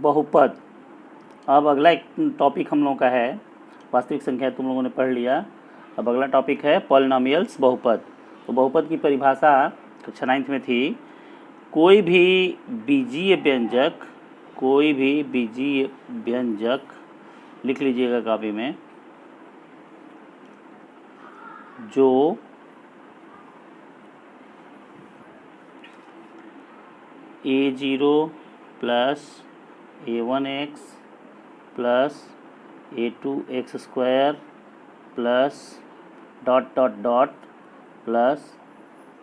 बहुपद। अब अगला एक टॉपिक हम लोगों का है, वास्तविक संख्या तुम लोगों ने पढ़ लिया। अब अगला टॉपिक है पॉलिनोमियल्स, बहुपद। तो बहुपद की परिभाषा कक्षा 9th में थी, कोई भी बीजीय व्यंजक लिख लीजिएगा कॉपी में, जो a0 plus a1x plus a2x square plus dot dot dot plus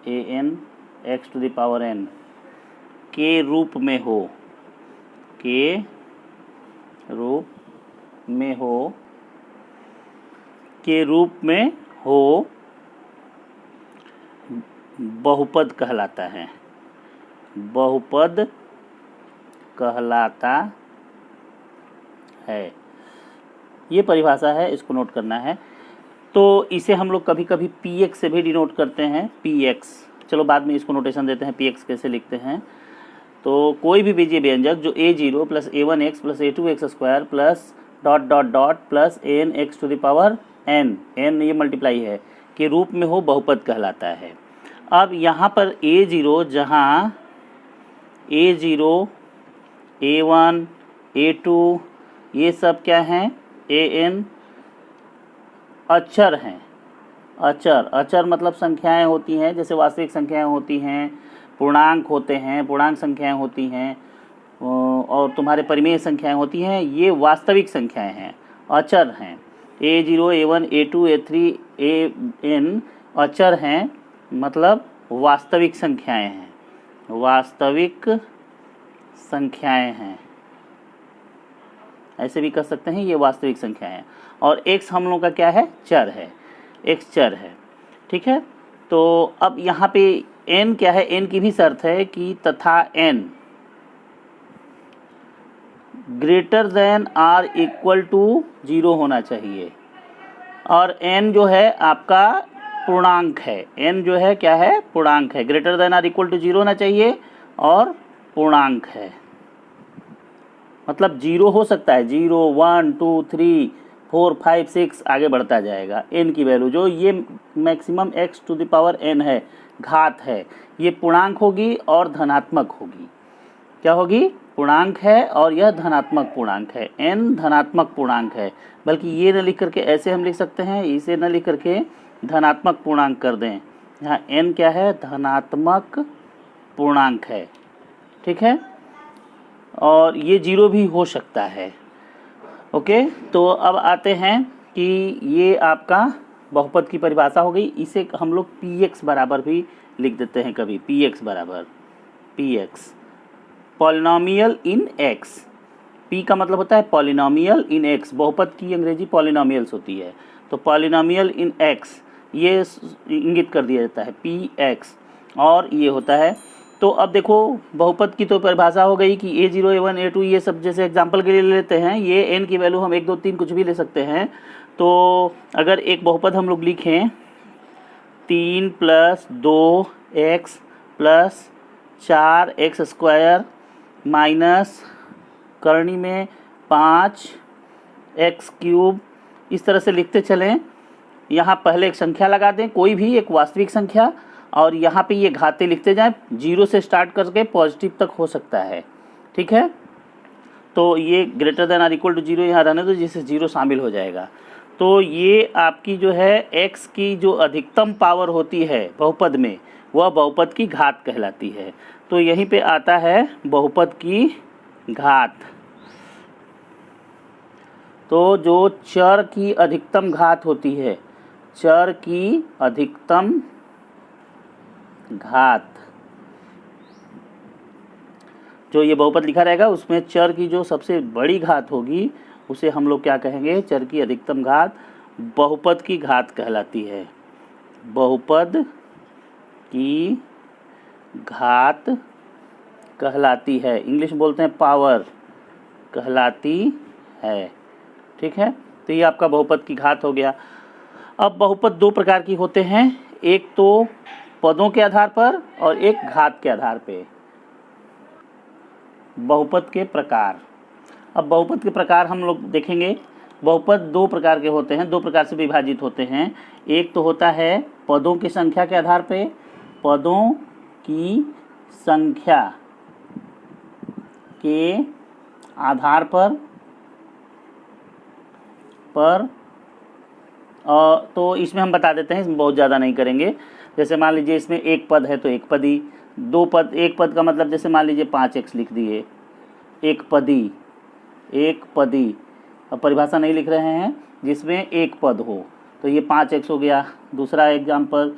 an x to the power n के रूप में हो, बहुपद कहलाता है, ये परिभाषा है, इसको नोट करना है। तो इसे हम लोग कभी कभी px से भी डिनोट करते हैं, px। चलो बाद में इसको नोटेशन देते हैं, px कैसे लिखते हैं। तो कोई भी बीजीय व्यंजक जो a0 plus a1x plus a2x square plus dot dot dot plus an x to the power n ये मल्टीप्लाई है, के रूप में हो, बहुपद कहलाता है। अब यहाँ पर a0, जहाँ a0, a1, a2 ये सब क्या हैं, an अचर हैं। अचर मतलब संख्याएं होती हैं, जैसे वास्तविक संख्याएं होती हैं, पूर्णांक होते हैं, पूर्णांक संख्याएं होती हैं, और तुम्हारे परिमेय संख्याएं होती हैं, ये वास्तविक संख्याएं हैं, अचर हैं। a0, a1, a2, a3, an अचर हैं, मतलब वास्तविक संख्याएं हैं, ऐसे भी कर सकते हैं, ये वास्तविक संख्याएं हैं। और x हम लोगों का क्या है, चर है, x चर है, ठीक है। तो अब यहाँ पे n क्या है, n की भी शर्त है कि तथा n greater than or equal to 0 होना चाहिए। और n जो है आपका पूर्णांक है, n जो है क्या है, पूर्णांक है, greater than or equal to 0 होना चाहिए और पूर्णांक है, मतलब 0 हो सकता है, 0, 1, 2, 3, 4, 5, 6 आगे बढ़ता जाएगा। n की वैल्यू जो ये maximum x to the power n है, घात है, ये पूर्णांक होगी और धनात्मक होगी। क्या होगी, पूर्णांक है और यह धनात्मक पूर्णांक है, n धनात्मक पूर्णांक है। बल्कि ये न लिख करके ऐसे हम लिख सकते हैं, इसे न लिख करके धनात्मक पूर्णांक कर दें। यहाँ n क्या है, धनात्मक पूर्णांक है, ठीक है। और ये 0 भी हो सकता है, ओके। तो अब आते हैं कि ये आपका बहुपद की परिभाषा हो गई। इसे हम लोग px बराबर भी लिख देते हैं कभी, px बराबर पॉलिनोमियल इन x। p का मतलब होता है पॉलिनोमियल इन x, बहुपद की अंग्रेजी पॉलिनोमियल्स होती है। तो पॉलिनोमियल इन x ये इंगित कर दिया जाता है px, और ये होता है। तो अब देखो बहुपद की तो परिभाषा हो गई कि a0, a1, a2 ये सब जैसे एग्जांपल के लिए लेते हैं, ये n की वैल्यू हम 1, 2, 3 कुछ भी ले सकते हैं। तो अगर एक बहुपद हम लोग लिखें 3 plus 2x plus 4x square minus करनी में 5x क्यूब, इस तरह से लिखते चलें। यहाँ पहले एक संख्या लगा दें, कोई भी एक वास्तविक संख्या, और यहाँ पे ये घाते लिखते जाएं, 0 से स्टार्ट करके पॉजिटिव तक हो सकता है, ठीक है। तो ये greater than or equal to 0 यहाँ रहने दो, जिससे 0 शामिल हो जाएगा। तो ये आपकी जो है x की जो अधिकतम पावर होती है बहुपद में, वह बहुपद की घात कहलाती है। तो यहीं पे आता है बहुपद की घात। तो जो चर की अधिकतम घात होती है, चर की अधिकतम घात, जो ये बहुपद लिखा रहेगा उसमें चर की जो सबसे बड़ी घात होगी उसे हम लोग क्या कहेंगे, चर की अधिकतम घात बहुपद की घात कहलाती है, बहुपद की घात कहलाती है। इंग्लिश में बोलते हैं पावर, कहलाती है, ठीक है। तो ये आपका बहुपद की घात हो गया। अब बहुपद दो प्रकार की होते हैं, एक तो पदों के आधार पर और एक घात के आधार पे। बहुपद के प्रकार, अब बहुपद के प्रकार हम लोग देखेंगे। बहुपद दो प्रकार के होते हैं, दो प्रकार से विभाजित होते हैं। एक तो होता है पदों की संख्या के आधार पे, पदों की संख्या के आधार पर तो इसमें हम बता देते हैं, इसमें बहुत ज़्यादा नहीं करेंगे। जैसे मान लीजिए इसमें एक पद है तो एक पदी, दो पद, एक पद का मतलब जैसे मान लीजिए 5x लिख दिए, एक पदी। अब परिभाषा नहीं लिख रहे हैं, जिसमें एक पद हो तो ये 5x हो गया। दूसरा एग्जाम्पल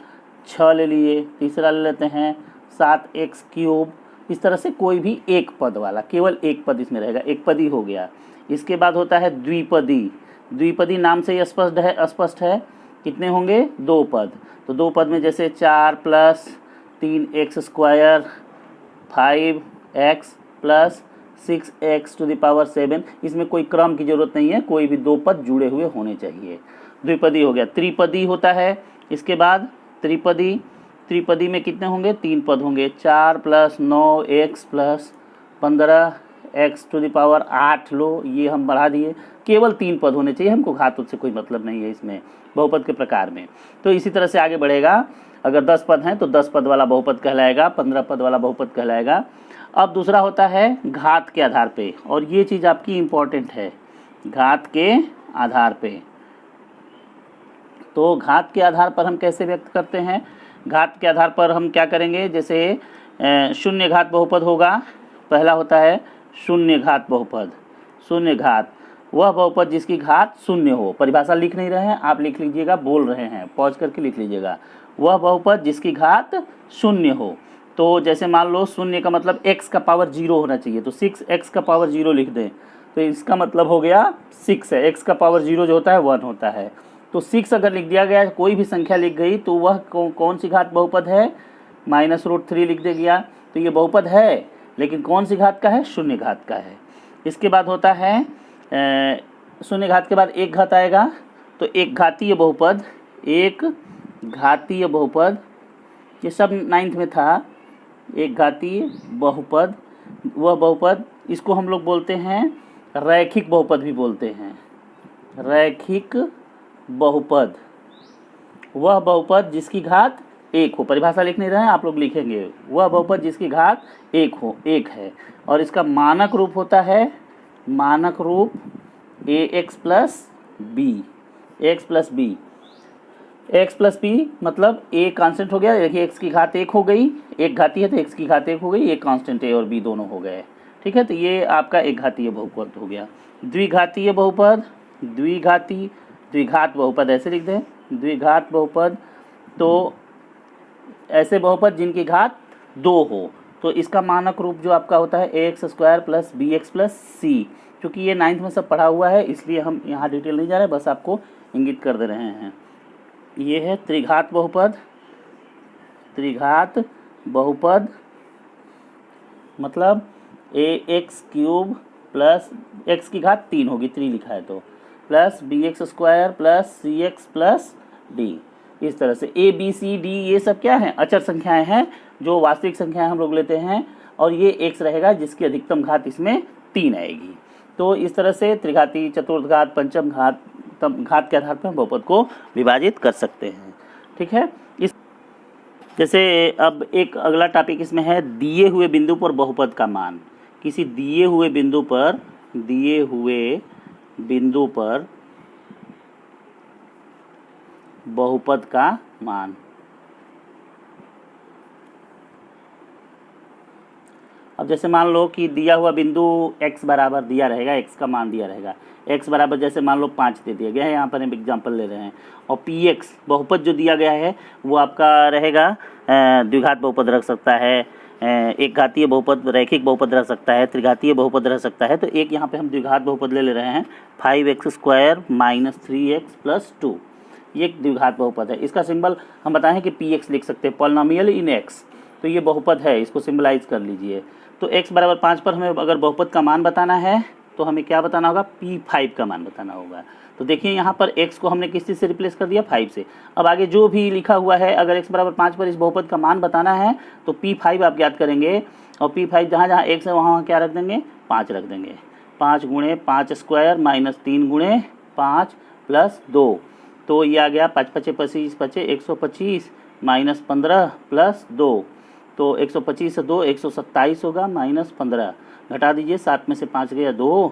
6 ले लिए, तीसरा ले लेते हैं 7x³। इस तरह से कोई भी एक पद वाला, केवल एक पद इसमें रहेगा, एक पदी हो गया। इसके बाद होता है द्विपदी। द्विपदी नाम से ही स्पष्ट है कितने होंगे, दो पद। तो दो पद में जैसे 4 + 3x² 5x + 6x⁴, इसमें कोई क्रम की जरूरत नहीं है, कोई भी दो पद जुड़े हुए होने चाहिए। द्विपदी हो गया। त्रिपदी होता है इसके बाद त्रिपदी में कितने होंगे, तीन पद होंगे, 4 + 9x + 15x⁸ लो, ये हम बढ़ा दिए। केवल तीन पद होने चाहिए, हमको घात से कोई मतलब नहीं है इसमें बहुपद के प्रकार में। तो इसी तरह से आगे बढ़ेगा। अगर 10 पद हैं तो 10 पद वाला बहुपद कहलाएगा, 15 पद वाला बहुपद कहलाएगा। अब दूसरा होता है घात के आधार पे, और ये चीज़ आपकी इम्पोर्टेंट है, घात के आधार पे। तो घात के आधार पर हम कैसे व्यक्त करते हैं, घात के आधार पर हम क्या करेंगे, जैसे शून्य घात बहुपद होगा। पहला होता है शून्य घात बहुपद। शून्य घात वह बहुपद जिसकी घात शून्य हो। परिभाषा लिख नहीं रहे हैं, आप लिख लीजिएगा, बोल रहे हैं, पॉज करके लिख लीजिएगा। वह बहुपद जिसकी घात शून्य हो। तो जैसे मान लो शून्य का मतलब x का पावर 0 होना चाहिए, तो 6x का पावर 0 लिख दें, तो इसका मतलब हो गया 6 है। x का पावर 0 जो होता है 1 होता है। तो 6 अगर लिख दिया गया, कोई भी संख्या लिख गई, तो वह कौन सी घात बहुपद है, -√3 लिख दे गया, तो ये बहुपद है, लेकिन कौन सी घात का है, शून्य घात का है। इसके बाद होता है शून्य घात के बाद एक घात आएगा, तो एक घातीय बहुपद, एक घातीय बहुपद, ये सब 9th में था। एक घातीय बहुपद, वह बहुपद, इसको हम लोग बोलते हैं रैखिक बहुपद भी बोलते हैं। रैखिक बहुपद वह बहुपद जिसकी घात एक हो। परिभाषा लिख नहीं रहे हैं, आप लोग लिखेंगे, वह बहुपद जिसकी घात एक है, और इसका मानक रूप होता है, मानक रूप ax + b, x + b। x + b मतलब a कांस्टेंट हो गया, देखिए x की घात 1 हो गई, एक घाती है तो x की घात 1 हो गई, ये कांस्टेंट a और b दोनों हो गए, ठीक है। तो ये आपका एक घातीय बहुपद हो गया। द्विघातीय बहुपद, द्विघात बहुपद ऐसे लिख दें, द्विघात बहुपद, तो ऐसे बहुपद जिनकी घात 2 हो, तो इसका मानक रूप जो आपका होता है ax² + bx + c। क्योंकि ये 9th में सब पढ़ा हुआ है, इसलिए हम यहाँ डिटेल नहीं जा रहे, बस आपको इंगित कर दे रहे हैं। ये है त्रिघात बहुपद। त्रिघात बहुपद मतलब ax³ + x की घात 3 होगी, 3 लिखा है तो, + bx² + cx + d। इस तरह से a b c d ये सब क्या है, अचर संख्याएं हैं, जो वास्तविक संख्याएं हम लोग लेते हैं, और ये x रहेगा जिसकी अधिकतम घात इसमें 3 आएगी। तो इस तरह से त्रिघाती, चतुर्थघात, पंचम घात के आधार पर हम बहुपद को विभाजित कर सकते हैं, ठीक है। इस जैसे अब एक अगला टॉपिक इसमें है दिए हुए बिंदु पर बहुपद का मान। किसी दिए हुए बिंदु पर बहुपद का मान। अब जैसे मान लो कि दिया हुआ बिंदु x बराबर दिया रहेगा, x का मान दिया रहेगा, x बराबर जैसे मान लो 5 दे दिया गया है, यहाँ पर हम एग्जाम्पल ले रहे हैं, और px बहुपद जो दिया गया है वो आपका रहेगा द्विघात बहुपद रख सकता है, एक घातीय बहुपद, रैखिक बहुपद रह सकता है, त्रिघातीय बहुपद रह सकता है। तो एक यहाँ पे हम द्विघात बहुपद ले रहे हैं, 5x² - 3x + 2, ये एक द्विघात बहुपद है। इसका सिंबल हम बताएं कि px लिख सकते हैं, पॉलिनोमियल इन x। तो ये बहुपद है, इसको सिंबलाइज कर लीजिए। तो x बराबर 5 पर हमें अगर बहुपद का मान बताना है तो हमें क्या बताना होगा, p5 का मान बताना होगा। तो देखिए यहाँ पर x को हमने किस चीज़ से रिप्लेस कर दिया, 5 से। अब आगे जो भी लिखा हुआ है, अगर x बराबर 5 पर इस बहुपद का मान बताना है तो p5 आप ज्ञात करेंगे, और p5 जहाँ जहाँ x है वहाँ क्या रख देंगे, 5 रख देंगे, 5 गुणे 5 स्क्वायर माइनस 3 गुणे 5 प्लस 2, तो ये आ गया 5 पचे 25 पचे 125 माइनस 15 प्लस 2, तो 125 से 2 127 होगा माइनस 15, घटा दीजिए 7 में से 5 गया 2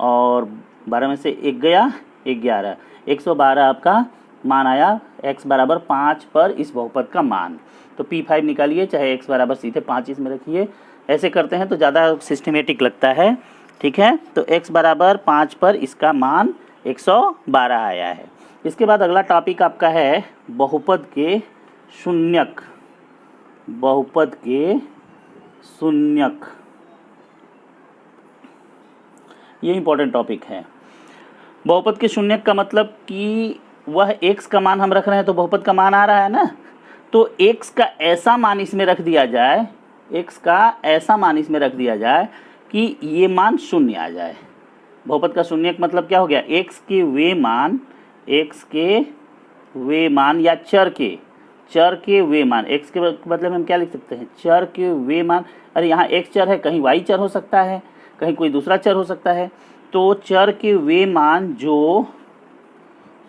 और 12 में से 1 गया 11, 112 आपका मान आया x बराबर 5 पर इस बहुपद का मान। तो P5 निकालिए, चाहे x बराबर सीधे 5 इसमें रखिए, ऐसे करते हैं तो ज़्यादा सिस्टमेटिक लगता है। ठीक है, तो x बराबर 5 पर इसका मान 112 आया है। इसके बाद अगला टॉपिक आपका है बहुपद के शून्यक। बहुपद के शून्यक, ये इंपॉर्टेंट टॉपिक है। बहुपद के शून्यक का मतलब कि वह x का मान हम रख रहे हैं तो बहुपद का मान आ रहा है ना, तो x का ऐसा मान इसमें रख दिया जाए, x का ऐसा मान इसमें रख दिया जाए कि ये मान शून्य आ जाए। बहुपद का शून्यक मतलब क्या हो गया, x के वे मान या चर के वे मान, x के बदले में हम क्या लिख सकते हैं, चर के वे मान। अरे यहाँ x चर है, कहीं y चर हो सकता है, कहीं कोई दूसरा चर हो सकता है, तो चर के वे मान जो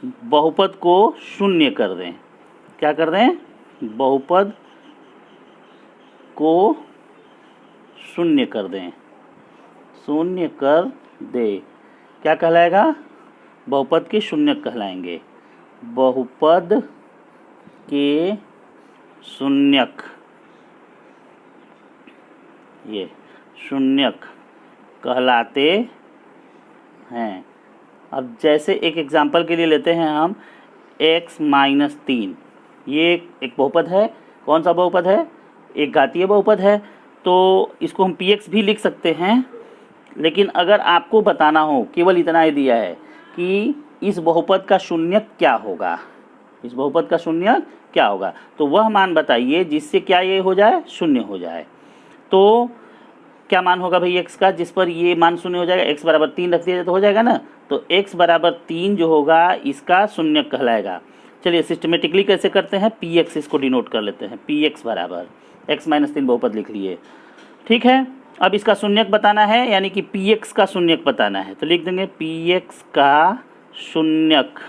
बहुपद को शून्य कर दें। क्या कर दें, बहुपद को शून्य कर दें, शून्य कर दे, क्या कहलाएगा, बहुपद के शून्यक कहलाएंगे। बहुपद के शून्यक, ये शून्यक कहलाते हैं। अब जैसे एक एग्जांपल के लिए लेते हैं हम x माइनस 3, ये एक बहुपद है। कौन सा बहुपद है, एक घातीय बहुपद है, तो इसको हम px भी लिख सकते हैं। लेकिन अगर आपको बताना हो, केवल इतना ही दिया है कि इस बहुपद का शून्यक क्या होगा, इस बहुपद का शून्यक क्या होगा, तो वह मान बताइए जिससे क्या ये हो जाए, शून्य हो जाए। तो क्या मान होगा भाई x का, जिस पर ये मान शून्य हो जाएगा, x बराबर 3 रख दिया जाए तो हो जाएगा ना, तो x बराबर 3 जो होगा इसका शून्यक कहलाएगा। चलिए सिस्टमेटिकली कैसे करते हैं, px इसको डिनोट कर लेते हैं, px बराबर x माइनस 3 बहुपद लिख लिए। ठीक है, अब इसका शून्यक बताना है, यानी कि px का शून्यक बताना है, तो लिख देंगे px का शून्यक,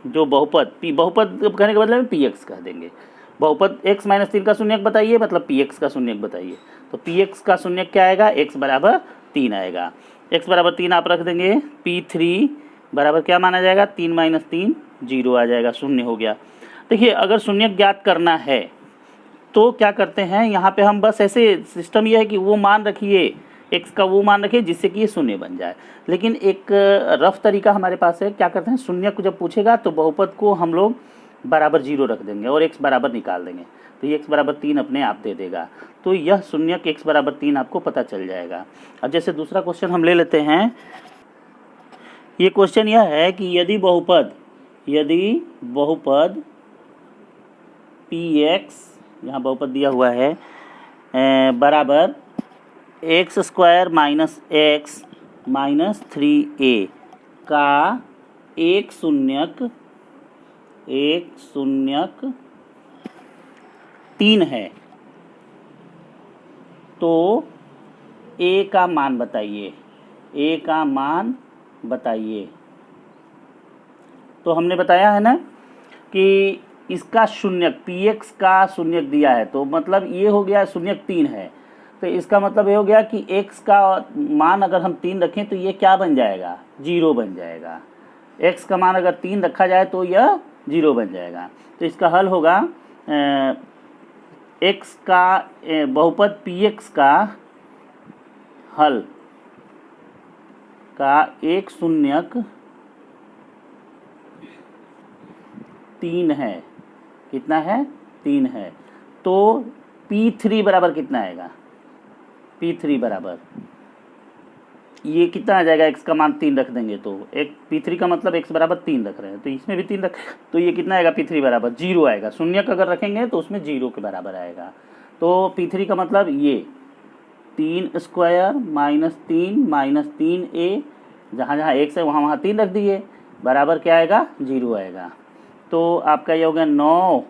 जो बहुपद बहुपद कहने के बदले में px कह देंगे। बहुपद x माइनस 3 का शून्यक बताइए, मतलब px का शून्यक बताइए, तो px का शून्यक क्या आएगा, x बराबर 3 आएगा। x बराबर 3 आप रख देंगे, p3 बराबर क्या माना जाएगा, 3 माइनस 3 0 आ जाएगा, शून्य हो गया। देखिए अगर शून्यक ज्ञात करना है तो क्या करते हैं, यहाँ पे हम बस ऐसे सिस्टम ये है कि वो मान रखिए, x का वो मान रखिए जिससे कि ये शून्य बन जाए। लेकिन एक रफ तरीका हमारे पास है, क्या करते हैं, शून्यक को जब पूछेगा तो बहुपद को हम लोग बराबर 0 रख देंगे और x बराबर निकाल देंगे, तो ये x बराबर 3 अपने आप दे देगा। तो यह शून्यक x बराबर 3 आपको पता चल जाएगा। अब जैसे दूसरा क्वेश्चन हम ले लेते हैं, ये क्वेश्चन यह है कि यदि बहुपद px, यहाँ बहुपद दिया हुआ है, बराबर x square minus x minus 3a का एक शून्यक 3 है, तो a का मान बताइए, a का मान बताइए। तो हमने बताया है ना कि इसका शून्यक px का शून्यक दिया है, तो मतलब ये हो गया शून्यक 3 है, तो इसका मतलब ये हो गया कि x का मान अगर हम 3 रखें तो ये क्या बन जाएगा, 0 बन जाएगा। x का मान अगर 3 रखा जाए तो यह 0 बन जाएगा। तो इसका हल होगा x का बहुपद px का हल का एक शून्यक 3 है। कितना है, 3 है। तो p3 बराबर कितना आएगा, p3 बराबर ये कितना आ जाएगा, x का मान 3 रख देंगे तो एक p3 का मतलब x बराबर 3 रख रहे हैं, तो इसमें भी 3 रख, तो ये कितना आएगा, p3 बराबर 0 आएगा। शून्यक अगर रखेंगे तो उसमें 0 के बराबर आएगा। तो p3 का मतलब ये 3 स्क्वायर माइनस 3a, जहाँ जहाँ x है वहाँ 3 रख दिए, बराबर क्या आएगा, 0 आएगा। तो आपका ये हो गया 9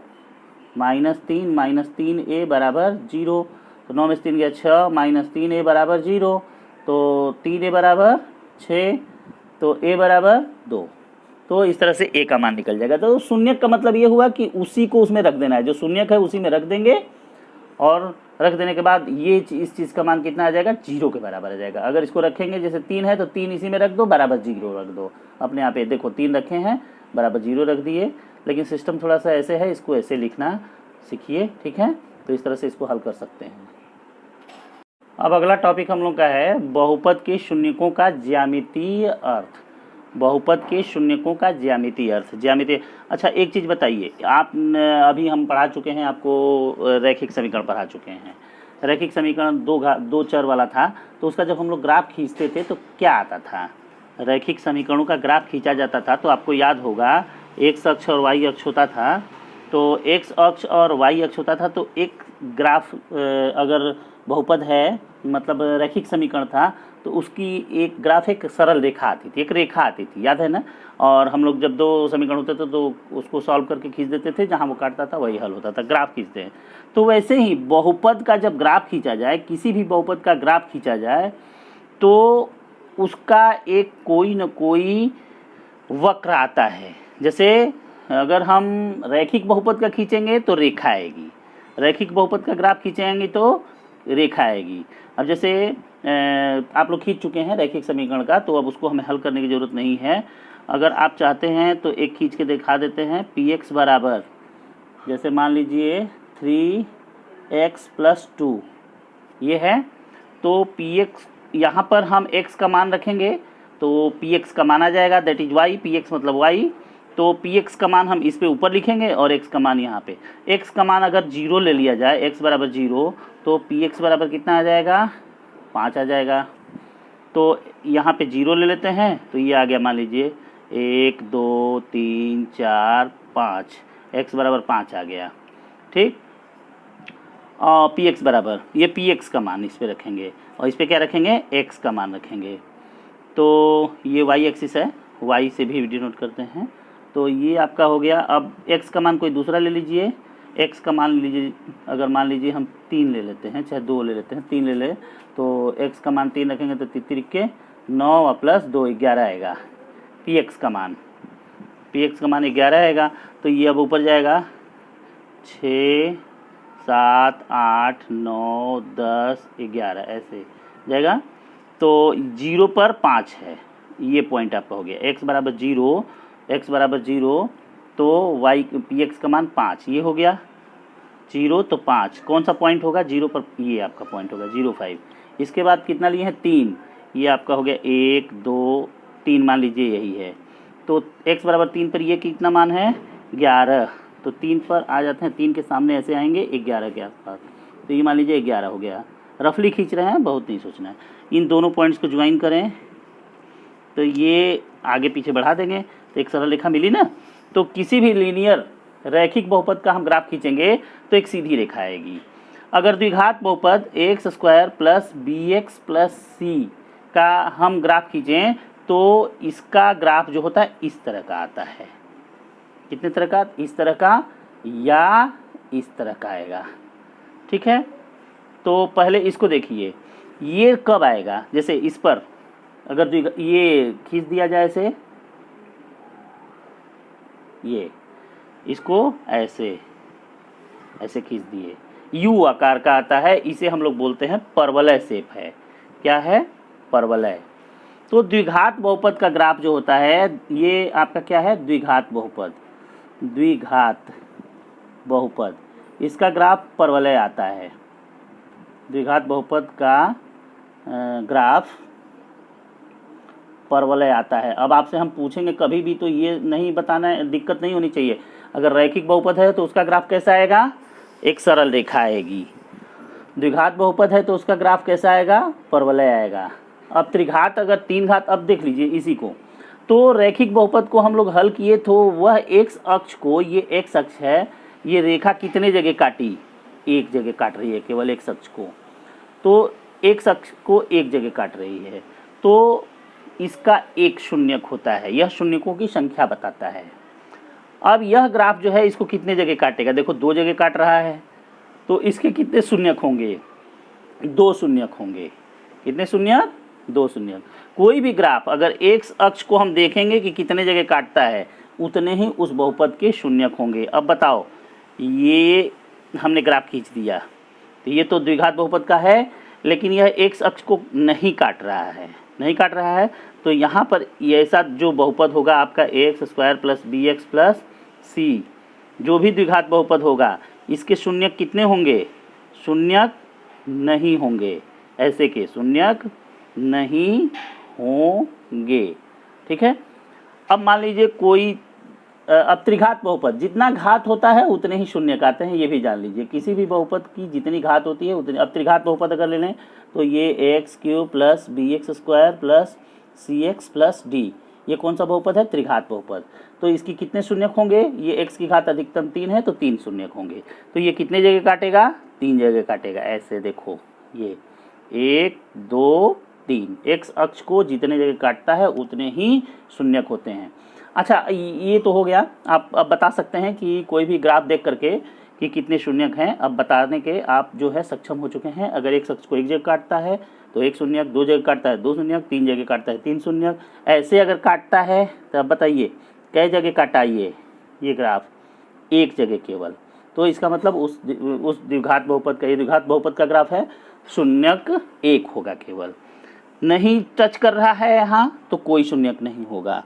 माइनस 3a बराबर 0, तो 9 में से 3 गया 6 माइनस 3a बराबर 0। तो 3 ए बराबर 6, तो ए बराबर 2। तो इस तरह से ए का मान निकल जाएगा। तो शून्यक का मतलब ये हुआ कि उसी को उसमें रख देना है, जो शून्यक है उसी में रख देंगे, और रख देने के बाद ये इस चीज़ का मान कितना आ जाएगा, 0 के बराबर आ जाएगा। अगर इसको रखेंगे जैसे 3 है तो 3 इसी में रख दो, बराबर 0 रख दो। अपने आप ये देखो 3 रखे हैं, बराबर 0 रख दिए। लेकिन सिस्टम थोड़ा सा ऐसे है, इसको ऐसे लिखना सीखिए, ठीक है। तो इस तरह से इसको हल कर सकते हैं। अब अगला टॉपिक हम लोग का है बहुपद के शून्यकों का ज्यामितीय अर्थ। बहुपद के शून्यकों का ज्यामितीय अर्थ, ज्यामितीय। अच्छा एक चीज़ बताइए, आप अभी हम पढ़ा चुके हैं, आपको रैखिक समीकरण पढ़ा चुके हैं। रैखिक समीकरण दो चर वाला था, तो उसका जब हम लोग ग्राफ खींचते थे तो क्या आता था। रैखिक समीकरणों का ग्राफ खींचा जाता था तो आपको याद होगा एक्स अक्ष और वाई अक्ष होता था। तो एक्स अक्ष और वाई अक्ष होता था, तो एक ग्राफ अगर बहुपद है, मतलब रैखिक समीकरण था, तो उसकी एक ग्राफ एक सरल रेखा आती थी, एक रेखा आती थी, याद है ना। और हम लोग जब दो समीकरण होते थे तो उसको सॉल्व करके खींच देते थे, जहाँ वो काटता था वही हल होता था, ग्राफ खींचते हैं। तो वैसे ही बहुपद का जब ग्राफ खींचा जाए, किसी भी बहुपद का ग्राफ खींचा जाए, तो उसका एक कोई न कोई वक्र आता है। जैसे अगर हम रैखिक बहुपद का खींचेंगे तो रेखा आएगी, रैखिक बहुपद का ग्राफ खींचेंगे तो रेखा आएगी। अब जैसे आप लोग खींच चुके हैं रैखिक समीकरण का, तो अब उसको हमें हल करने की ज़रूरत नहीं है। अगर आप चाहते हैं तो एक खींच के दिखा देते हैं। px बराबर, जैसे मान लीजिए 3x + 2 ये है, तो px यहाँ पर हम x का मान रखेंगे तो px का मान आ जाएगा, दैट इज y, px मतलब y। तो px का मान हम इस पे ऊपर लिखेंगे और x का मान यहाँ पे। x का मान अगर 0 ले लिया जाए, x बराबर 0, तो px बराबर कितना आ जाएगा, 5 आ जाएगा। तो यहाँ पे 0 ले लेते हैं, तो ये आ गया, मान लीजिए 1 2 3 4 5, x बराबर 5 आ गया, ठीक। और px बराबर, ये px का मान इस पे रखेंगे और इस पे क्या रखेंगे, x का मान रखेंगे। तो ये y एक्सिस है, y से भी डिनोट करते हैं। तो ये आपका हो गया। अब x का मान कोई दूसरा ले लीजिए, x का मान लीजिए, अगर मान लीजिए हम 3 ले लेते हैं, चाहे 2 ले लेते हैं, 3 ले ले, तो x का मान 3 रखेंगे तो 3 के 9 + 2 11 आएगा px का मान। px का मान 11 आएगा, तो ये अब ऊपर जाएगा 6 7 8 9 10 11 ऐसे जाएगा। तो 0 पर 5 है, ये पॉइंट आपका हो गया। x बराबर 0, x बराबर 0, तो y px का मान 5, ये हो गया 0 तो 5। कौन सा पॉइंट होगा 0 पर, ये आपका पॉइंट होगा 0 5। इसके बाद कितना लिए हैं 3, ये आपका हो गया 1 2 3, मान लीजिए यही है। तो x बराबर 3 पर ये कितना मान है 11, तो 3 पर आ जाते हैं, 3 के सामने ऐसे आएंगे 11 के आसपास, तो ये मान लीजिए 11 हो गया। रफली खींच रहे हैं, बहुत नहीं सोचना है। इन दोनों पॉइंट्स को ज्वाइन करें तो ये आगे पीछे बढ़ा देंगे तो एक सरल रेखा मिली ना। तो किसी भी लीनियर रैखिक बहुपद का हम ग्राफ खींचेंगे तो एक सीधी रेखा आएगी। अगर द्विघात बहुपद x² + bx + c का हम ग्राफ खींचें तो इसका ग्राफ जो होता है इस तरह का आता है। कितने तरह का, इस तरह का या इस तरह का आएगा, ठीक है। तो पहले इसको देखिए, ये कब आएगा, जैसे इस पर अगर ये खींच दिया जाए ऐसे, ये इसको ऐसे ऐसे खींच दिए, यू आकार का आता है, इसे हम लोग बोलते हैं परवलय शेप है। क्या है, परवलय। तो द्विघात बहुपद का ग्राफ जो होता है, ये आपका क्या है, द्विघात बहुपद, द्विघात बहुपद, इसका ग्राफ परवलय आता है। द्विघात बहुपद का ग्राफ परवलय आता है। अब आपसे हम पूछेंगे कभी भी तो ये नहीं बताना है, दिक्कत नहीं होनी चाहिए। अगर रैखिक बहुपद है तो उसका ग्राफ कैसा आएगा, एक सरल रेखा आएगी। द्विघात बहुपद है तो उसका ग्राफ कैसा आएगा, परवलय आएगा। अब त्रिघात, अगर 3 घात, अब देख लीजिए इसी को, तो रैखिक बहुपद को हम लोग हल किए तो वह एक्स अक्ष को, ये एक्स अक्ष है, ये रेखा कितने जगह काटी, एक जगह काट रही है केवल एक्स अक्ष को, तो एक्स अक्ष को एक जगह काट रही है। तो इसका एक शून्यक होता है, यह शून्यकों की संख्या बताता है। अब यह ग्राफ जो है इसको कितने जगह काटेगा, देखो 2 जगह काट रहा है, तो इसके कितने शून्यक होंगे, 2 शून्यक होंगे। कितने शून्यक, 2 शून्यक। कोई भी ग्राफ अगर एक्स अक्ष को हम देखेंगे कि कितने जगह काटता है, उतने ही उस बहुपद के शून्यक होंगे। अब बताओ, ये हमने ग्राफ खींच दिया तो ये तो द्विघात बहुपद का है, लेकिन यह एक्स अक्ष को नहीं काट रहा है, तो यहाँ पर ऐसा जो बहुपद होगा आपका x square plus b x plus c, जो भी द्विघात बहुपद होगा, इसके शून्यक कितने होंगे? शून्यक नहीं होंगे, ऐसे के शून्यक नहीं होंगे। ठीक है। अब मान लीजिए कोई अब त्रिघात बहुपद, जितना घात होता है उतने ही शून्यक आते हैं, ये भी जान लीजिए। किसी भी बहुपद की जितनी घात होती है उतनी। अब त्रिघात बहुपद अगर ले लें तो ये x cube plus b x square plus c x plus d, ये कौन सा बहुपद है? त्रिघात बहुपद। तो इसकी कितने शून्यक होंगे? ये एक्स की घात अधिकतम 3 है तो 3 शून्यक होंगे। तो ये कितने जगह काटेगा? 3 जगह काटेगा। ऐसे देखो, ये 1 2 3, एक्स अक्ष को जितने जगह काटता है उतने ही शून्यक होते हैं। अच्छा, ये तो हो गया। आप अब बता सकते हैं कि कोई भी ग्राफ देख करके कि कितने शून्यक हैं, अब बताने के आप जो है सक्षम हो चुके हैं। अगर एक्स अक्ष को एक जगह काटता है तो 1 शून्यक, 2 जगह काटता है 2 शून्यक, 3 जगह काटता है 3 शून्यक, ऐसे अगर काटता है तो अब बताइए कई जगह काटा ये ग्राफ? 1 जगह केवल। तो इसका मतलब उस द्विघात बहुपद का, ये द्विघात बहुपद का ग्राफ है, शून्यक 1 होगा केवल। नहीं टच कर रहा है यहाँ तो कोई शून्यक नहीं होगा।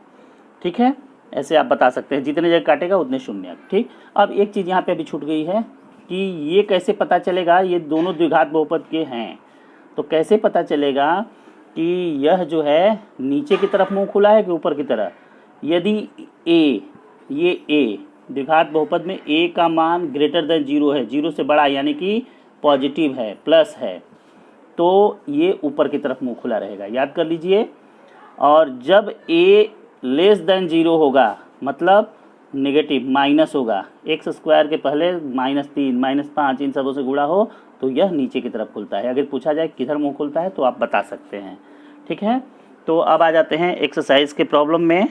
ठीक है, ऐसे आप बता सकते हैं, जितने जगह काटेगा उतने शून्यक। ठीक। अब एक चीज़ यहाँ पे अभी छूट गई है कि ये कैसे पता चलेगा ये दोनों द्विघात बहुपद के हैं। तो कैसे पता चलेगा कि यह जो है नीचे की तरफ मुंह खुला है कि ऊपर की तरफ? यदि ये ए द्विघात बहुपद में ए का मान ग्रेटर देन 0 है, 0 से बड़ा यानी कि पॉजिटिव है, प्लस है, तो ये ऊपर की तरफ मुंह खुला रहेगा, याद कर लीजिए। और जब ए लेस देन 0 होगा मतलब नेगेटिव, माइनस होगा, एक्स स्क्वायर के पहले -3 -5 इन सबों से गुणा हो तो यह नीचे की तरफ खुलता है। अगर पूछा जाए किधर मुंह खुलता है तो आप बता सकते हैं। ठीक है। तो अब आ जाते हैं एक्सरसाइज के प्रॉब्लम में।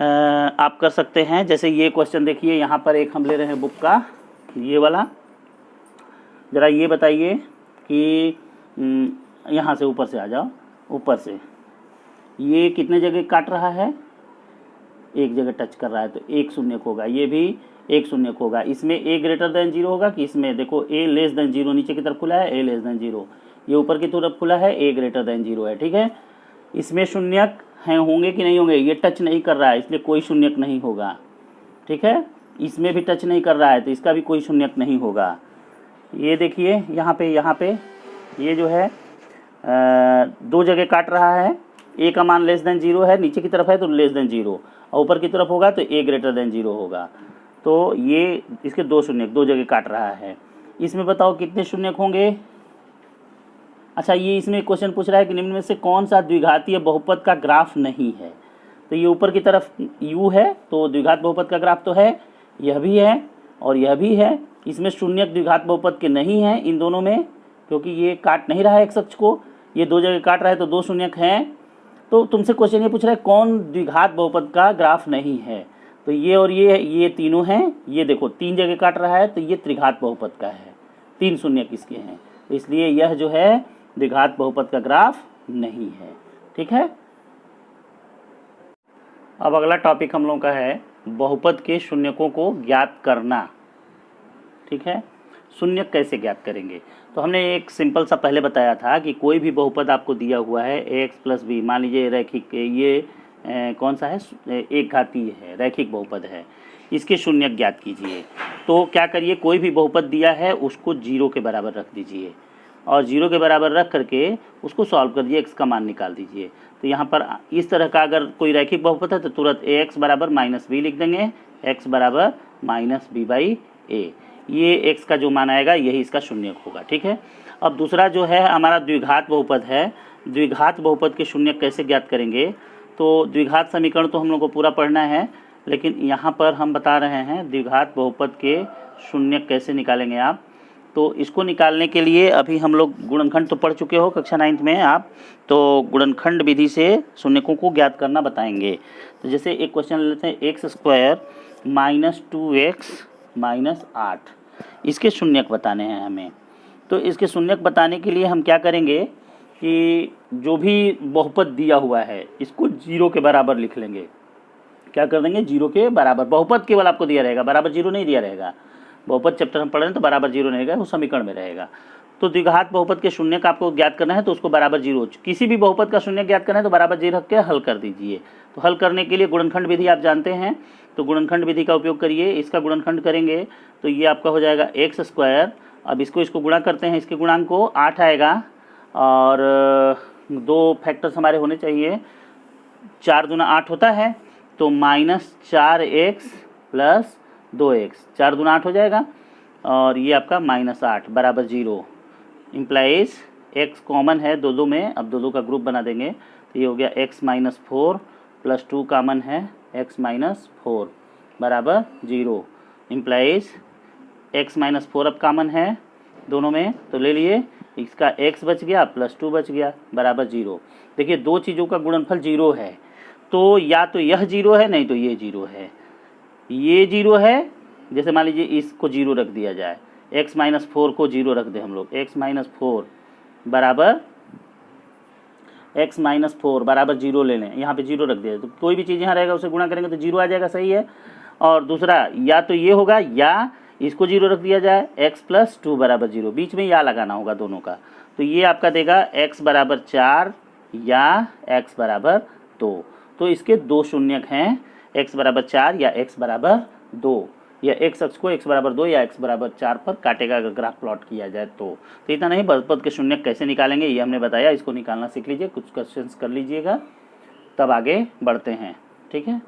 आप कर सकते हैं, जैसे ये क्वेश्चन देखिए, यहाँ पर एक हम ले रहे हैं बुक का ये वाला। ज़रा ये बताइए कि यहाँ से ऊपर से आ जाओ, ऊपर से ये कितने जगह काट रहा है? 1 जगह टच कर रहा है तो 1 शून्यक होगा, ये भी 1 शून्यक होगा। इसमें ए ग्रेटर देन 0 होगा कि इसमें? देखो ए लेस देन 0 नीचे की तरफ खुला है, ए लेस देन 0, ये ऊपर की तरफ खुला है, ए ग्रेटर देन 0 है। ठीक है। इसमें शून्यक हैं, होंगे कि नहीं होंगे? ये टच नहीं कर रहा है इसलिए कोई शून्यक नहीं होगा। ठीक है। इसमें भी टच नहीं कर रहा है तो इसका भी कोई शून्यक नहीं होगा। ये देखिए यहाँ पे ये जो है 2 जगह काट रहा है, ए का मान लेस देन 0 है, नीचे की तरफ है तो लेस देन 0, और ऊपर की तरफ होगा तो ए ग्रेटर देन 0 होगा। तो ये इसके 2 शून्यक 2 जगह काट रहा है। इसमें बताओ कितने शून्यक होंगे? अच्छा, ये इसमें क्वेश्चन पूछ रहा है कि निम्न में से कौन सा द्विघातीय बहुपद का ग्राफ नहीं है? तो ये ऊपर की तरफ u है तो द्विघात बहुपद का ग्राफ तो है, यह भी है और यह भी है। इसमें शून्यक द्विघात बहुपद के नहीं हैं इन दोनों में, क्योंकि ये काट नहीं रहा है एक्स अक्ष को, ये 2 जगह काट रहा है तो 2 शून्यक हैं। तो तुमसे क्वेश्चन ये पूछ रहा है कौन द्विघात बहुपद का ग्राफ नहीं है? तो ये और ये तीनों हैं। ये देखो 3 जगह काट रहा है तो ये त्रिघात बहुपद का है, 3 शून्यक इसके हैं, तो इसलिए यह जो है द्विघात बहुपद का ग्राफ नहीं है। ठीक है। अब अगला टॉपिक हम लोगों का है बहुपद के शून्यकों को ज्ञात करना। ठीक है। शून्यक कैसे ज्ञात करेंगे? तो हमने एक सिंपल सा पहले बताया था कि कोई भी बहुपद आपको दिया हुआ है एक्स प्लस बी, मान लीजिए रैखिक, ये कौन सा है? एक घातीय है, रैखिक बहुपद है, इसके शून्यक ज्ञात कीजिए। तो क्या करिए, कोई भी बहुपद दिया है उसको 0 के बराबर रख दीजिए और 0 के बराबर रख करके उसको सॉल्व कर दीजिए, एक्स का मान निकाल दीजिए। तो यहाँ पर इस तरह का अगर कोई रैखिक बहुपद है तो तुरंत एक्स बराबर -b लिख देंगे, एक्स बराबर -b/a, ये एक्स का जो मान आएगा यही इसका शून्यक होगा। ठीक है। अब दूसरा जो है हमारा द्विघात बहुपद है, द्विघात बहुपद के शून्यक कैसे ज्ञात करेंगे? तो द्विघात समीकरण तो हम लोग को पूरा पढ़ना है, लेकिन यहाँ पर हम बता रहे हैं द्विघात बहुपद के शून्यक कैसे निकालेंगे आप। तो इसको निकालने के लिए अभी हम लोग गुणनखंड तो पढ़ चुके हो कक्षा 9th में आप, तो गुणनखंड विधि से शून्यकों को ज्ञात करना बताएंगे। तो जैसे एक क्वेश्चन लेते हैं, एक्स स्क्वायर -2x -8, इसके शून्यक बताने हैं हमें। तो इसके शून्यक बताने के लिए हम क्या करेंगे कि जो भी बहुपद दिया हुआ है इसको 0 के बराबर लिख लेंगे। क्या कर देंगे? 0 के बराबर। बहुपद केवल आपको दिया रहेगा, बराबर 0 नहीं दिया रहेगा। बहुपद चैप्टर हम पढ़ रहे हैं तो बराबर 0 नहीं रहेगा, वो समीकरण में रहेगा। तो द्विघात बहुपद के शून्य का आपको ज्ञात करना है तो उसको बराबर 0, किसी भी बहुपद का शून्य ज्ञात करना है तो बराबर 0 रख के हल कर दीजिए। तो हल करने के लिए गुणनखंड विधि आप जानते हैं, तो गुणनखंड विधि का उपयोग करिए। इसका गुणनखंड करेंगे तो ये आपका हो जाएगा x²। अब इसको गुणा करते हैं, इसके गुणांक को 8 आएगा और 2 फैक्टर्स हमारे होने चाहिए। 4 दूना 8 होता है तो -4x + 2x, 4 दूना 8 हो जाएगा और ये आपका -8 बराबर 0। इम्प्लाइज x कॉमन है दो में, अब दो का ग्रुप बना देंगे तो ये हो गया x - 4 + 2 कॉमन है x - 4 बराबर 0। इम्प्लाइज x - 4 अब कॉमन है दोनों में तो ले लिए, इसका x बच गया +2 बच गया बराबर 0। देखिए दो चीज़ों का गुणनफल 0 है तो या तो यह 0 है नहीं तो ये 0 है। ये 0 है, जैसे मान लीजिए इसको 0 रख दिया जाए, x - 4 को 0 रख दें हम लोग, x - 4 बराबर 0 ले लें, यहाँ पे 0 रख दिया तो कोई भी चीज़ यहाँ रहेगा उसे गुणा करेंगे तो 0 आ जाएगा, सही है। और दूसरा या तो ये होगा या इसको 0 रख दिया जाए, x + 2 बराबर 0, बीच में या लगाना होगा दोनों का, तो ये आपका देगा x बराबर 4 या x बराबर 2। तो इसके दो शून्यक हैं, x बराबर 4 या x बराबर 2, या x अक्ष को x बराबर 2 या x बराबर 4 पर काटेगा अगर ग्राफ प्लॉट किया जाए तो इतना नहीं। बहुपद के शून्यक कैसे निकालेंगे ये हमने बताया, इसको निकालना सीख लीजिए, कुछ क्वेश्चंस कर लीजिएगा तब आगे बढ़ते हैं, ठीक है।